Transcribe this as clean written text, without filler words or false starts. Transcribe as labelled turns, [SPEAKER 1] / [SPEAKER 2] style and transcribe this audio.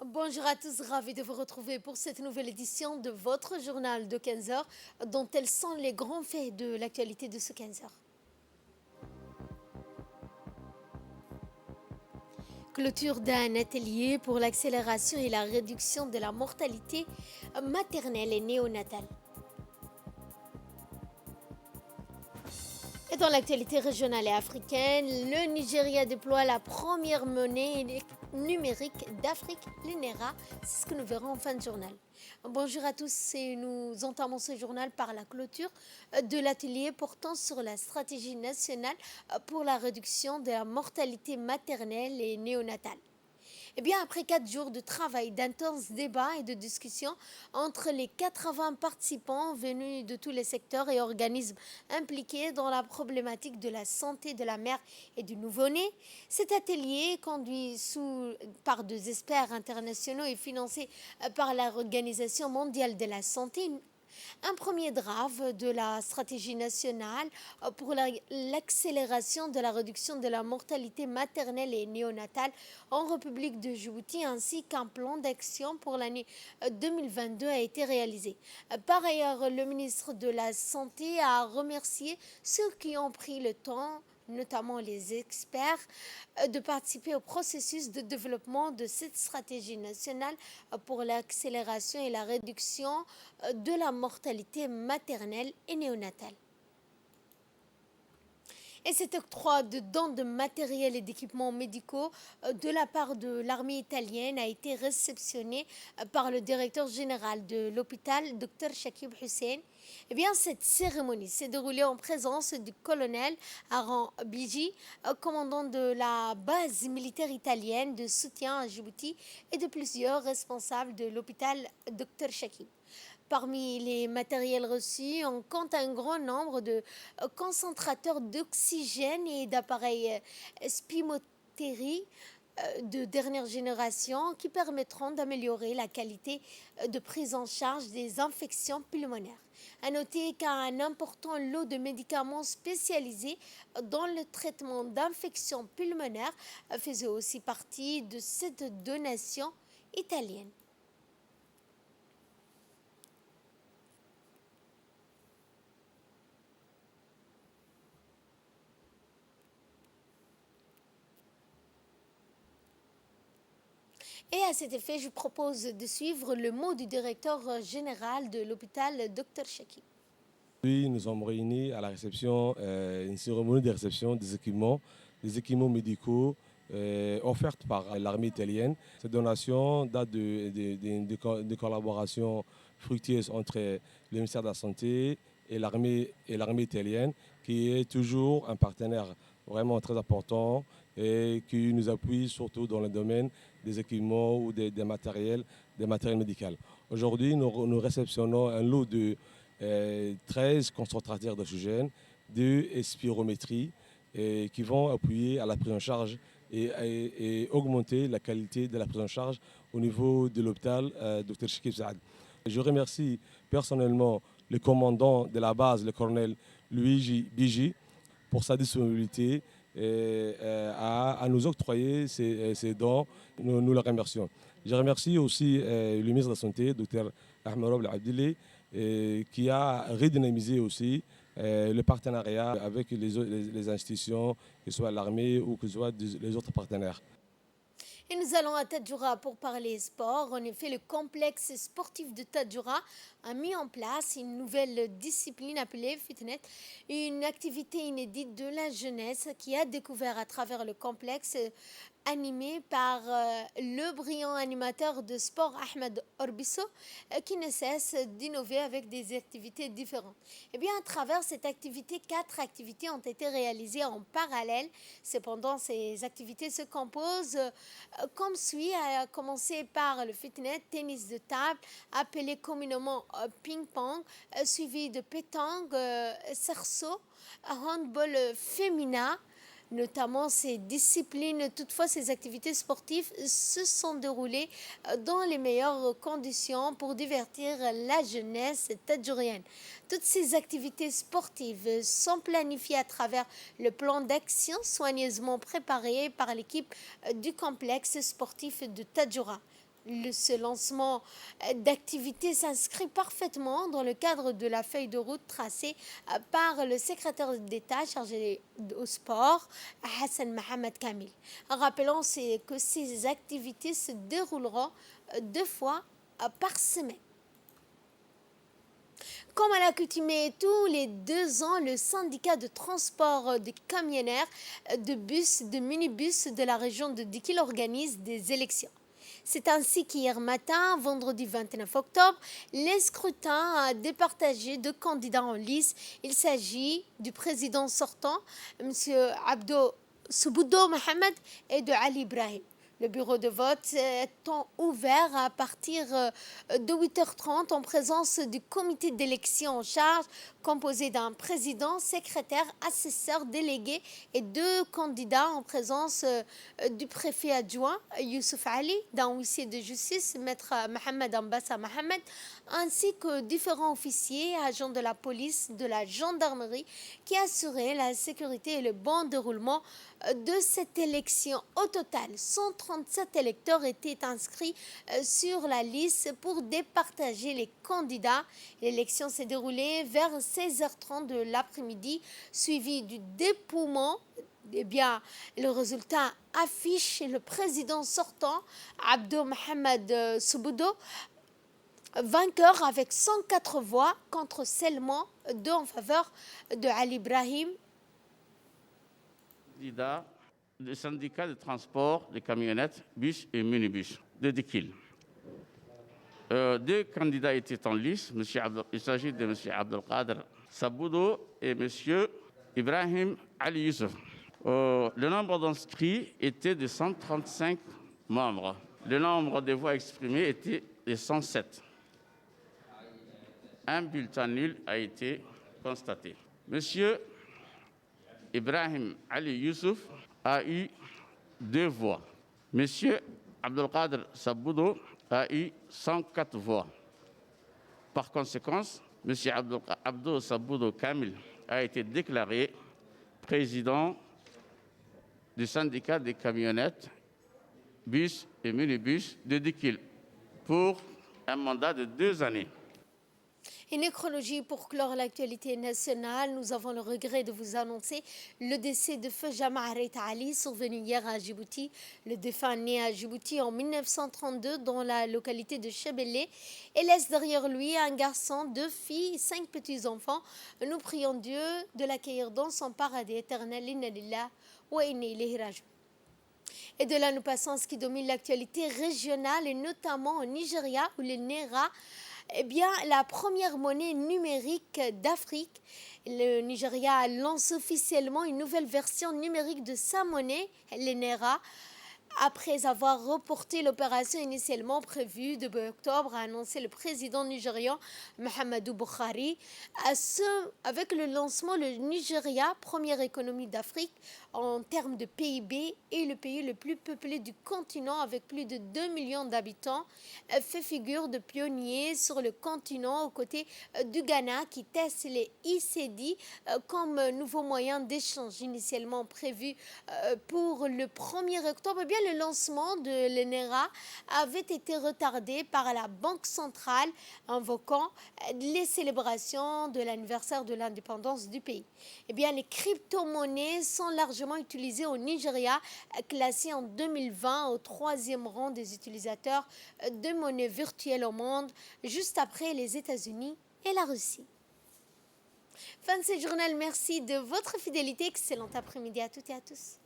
[SPEAKER 1] Bonjour à tous, ravi de vous retrouver pour cette nouvelle édition de votre journal de 15 heures, dont tels sont les grands faits de l'actualité de ce 15 heures. Clôture d'un atelier pour l'accélération et la réduction de la mortalité maternelle et néonatale. Et dans l'actualité régionale et africaine, le Nigeria déploie la première monnaie numérique d'Afrique, l'INERA. C'est ce que nous verrons en fin de journal. Bonjour à tous et nous entamons ce journal par la clôture de l'atelier portant sur la stratégie nationale pour la réduction de la mortalité maternelle et néonatale. Eh bien, après 4 jours de travail, d'intenses débats et de discussions entre les 80 participants venus de tous les secteurs et organismes impliqués dans la problématique de la santé de la mère et du nouveau-né, cet atelier, conduit par 2 experts internationaux et financé par l'Organisation mondiale de la santé, un premier draft de la stratégie nationale pour l'accélération de la réduction de la mortalité maternelle et néonatale en République de Djibouti, ainsi qu'un plan d'action pour l'année 2022 a été réalisé. Par ailleurs, le ministre de la Santé a remercié ceux qui ont pris le temps, notamment les experts, de participer au processus de développement de cette stratégie nationale pour l'accélération et la réduction de la mortalité maternelle et néonatale. Et cet octroi de dons de matériel et d'équipements médicaux de la part de l'armée italienne a été réceptionné par le directeur général de l'hôpital, Dr Shakib Hussein. Eh bien, cette cérémonie s'est déroulée en présence du colonel Aran Bigi, commandant de la base militaire italienne de soutien à Djibouti, et de plusieurs responsables de l'hôpital Dr Shakib. Parmi les matériels reçus, on compte un grand nombre de concentrateurs d'oxygène et d'appareils spirométriques de dernière génération qui permettront d'améliorer la qualité de prise en charge des infections pulmonaires. À noter qu'un important lot de médicaments spécialisés dans le traitement d'infections pulmonaires faisait aussi partie de cette donation italienne. Et à cet effet, je propose de suivre le mot du directeur général de l'hôpital, Dr Shaki.
[SPEAKER 2] Oui, nous sommes réunis à la réception, une cérémonie de réception des équipements médicaux offerts par l'armée italienne. Cette donation date de collaboration fructueuse entre le ministère de la Santé et l'armée italienne, qui est toujours un partenaire vraiment très important et qui nous appuie surtout dans le domaine des équipements ou des matériels médicaux. Aujourd'hui, nous réceptionnons un lot de 13 concentrateurs d'oxygène, 2 spirométries qui vont appuyer à la prise en charge et augmenter la qualité de la prise en charge au niveau de l'hôpital Dr Shakib Saad. Je remercie personnellement le commandant de la base, le colonel Luigi Bigi, pour sa disponibilité à nous octroyer ces dons. Nous le remercions. Je remercie aussi le ministre de la Santé, Dr Ahmed Abdili, qui a redynamisé aussi le partenariat avec les institutions, que ce soit l'armée ou que ce soit les autres partenaires.
[SPEAKER 1] Et nous allons à Tadjoura pour parler sport. En effet, le complexe sportif de Tadjoura a mis en place une nouvelle discipline appelée fitness, une activité inédite de la jeunesse qui a découvert à travers le complexe animé par le brillant animateur de sport Ahmed Orbiso, qui ne cesse d'innover avec des activités différentes. Et bien, à travers cette activité, 4 activités ont été réalisées en parallèle. Cependant, ces activités se composent comme suit, à commencer par le fitness, tennis de table, appelé communément ping-pong, suivi de pétanque, cerceau, handball féminin. Notamment ces disciplines, toutefois ces activités sportives se sont déroulées dans les meilleures conditions pour divertir la jeunesse tadjourienne. Toutes ces activités sportives sont planifiées à travers le plan d'action soigneusement préparé par l'équipe du complexe sportif de Tadjoura. Ce lancement d'activité s'inscrit parfaitement dans le cadre de la feuille de route tracée par le secrétaire d'État chargé au sport, Hassan Mohamed Kamil. Rappelons que ces activités se dérouleront 2 fois par semaine. Comme à l'accoutumée, tous les 2 ans, le syndicat de transport des camionneurs, de bus, de minibus de la région de Dikil organise des élections. C'est ainsi qu'hier matin, vendredi 29 octobre, les scrutins a départagé 2 candidats en lice. Il s'agit du président sortant, M. Abdo Saboudo Mohamed, et de Ali Ibrahim. Le bureau de vote étant ouvert à partir de 8h30 en présence du comité d'élection en charge, composé d'un président, secrétaire, assesseur, délégué et 2 candidats en présence du préfet adjoint Youssouf Ali, d'un huissier de justice, maître Mohamed Ambassa Mohamed, ainsi que différents officiers, agents de la police, de la gendarmerie qui assuraient la sécurité et le bon déroulement de cette élection. Au total, 137 électeurs étaient inscrits sur la liste pour départager les candidats. L'élection s'est déroulée vers 16h30 de l'après-midi, suivi du dépouillement. Eh bien, le résultat affiche le président sortant, Abdo Mohamed Saboudo, vainqueur avec 104 voix contre seulement 2 en faveur de Ali Ibrahim.
[SPEAKER 3] Candidat du syndicat de transport des camionnettes, bus et minibus de Dikil. 2 candidats étaient en lice. Il s'agit de M. Abdelkader Saboudo et M. Ibrahim Ali Youssef. Le nombre d'inscrits était de 135 membres. Le nombre de voix exprimées était de 107. Un bulletin nul a été constaté. M. Ibrahim Ali Youssouf a eu 2 voix. M. Abdelkader Saboudo a eu 104 voix. Par conséquent, M. Abdo Saboudo Kamil a été déclaré président du syndicat des camionnettes, bus et minibus de Dikil pour un mandat de 2 années.
[SPEAKER 1] Et nécrologie pour clore l'actualité nationale, nous avons le regret de vous annoncer le décès de feu Jama Harit Ali, survenu hier à Djibouti. Le défunt né à Djibouti en 1932 dans la localité de Chebele et laisse derrière lui un garçon, 2 filles et 5 petits-enfants. Nous prions Dieu de l'accueillir dans son paradis éternel. Inna lillah wa inna ilayhi raji'un. Et de là, nous passons à ce qui domine l'actualité régionale et notamment au Nigeria où le Naira, eh bien, la première monnaie numérique d'Afrique. Le Nigeria lance officiellement une nouvelle version numérique de sa monnaie, le Naira, après avoir reporté l'opération initialement prévue de octobre, a annoncé le président nigérian Muhammadu Buhari. Avec le lancement, le Nigeria, première économie d'Afrique en termes de PIB, est le pays le plus peuplé du continent avec plus de 2 millions d'habitants, fait figure de pionnier sur le continent aux côtés du Ghana qui teste les ICD comme nouveau moyen d'échange initialement prévu pour le 1er octobre. Eh bien, le lancement de l'ENERA avait été retardé par la Banque centrale invoquant les célébrations de l'anniversaire de l'indépendance du pays. Eh bien, les crypto-monnaies sont largement utilisées au Nigeria, classé en 2020 au 3e rang des utilisateurs de monnaie virtuelle au monde, juste après les États-Unis et la Russie. Fin de ce journal, merci de votre fidélité. Excellent après-midi à toutes et à tous.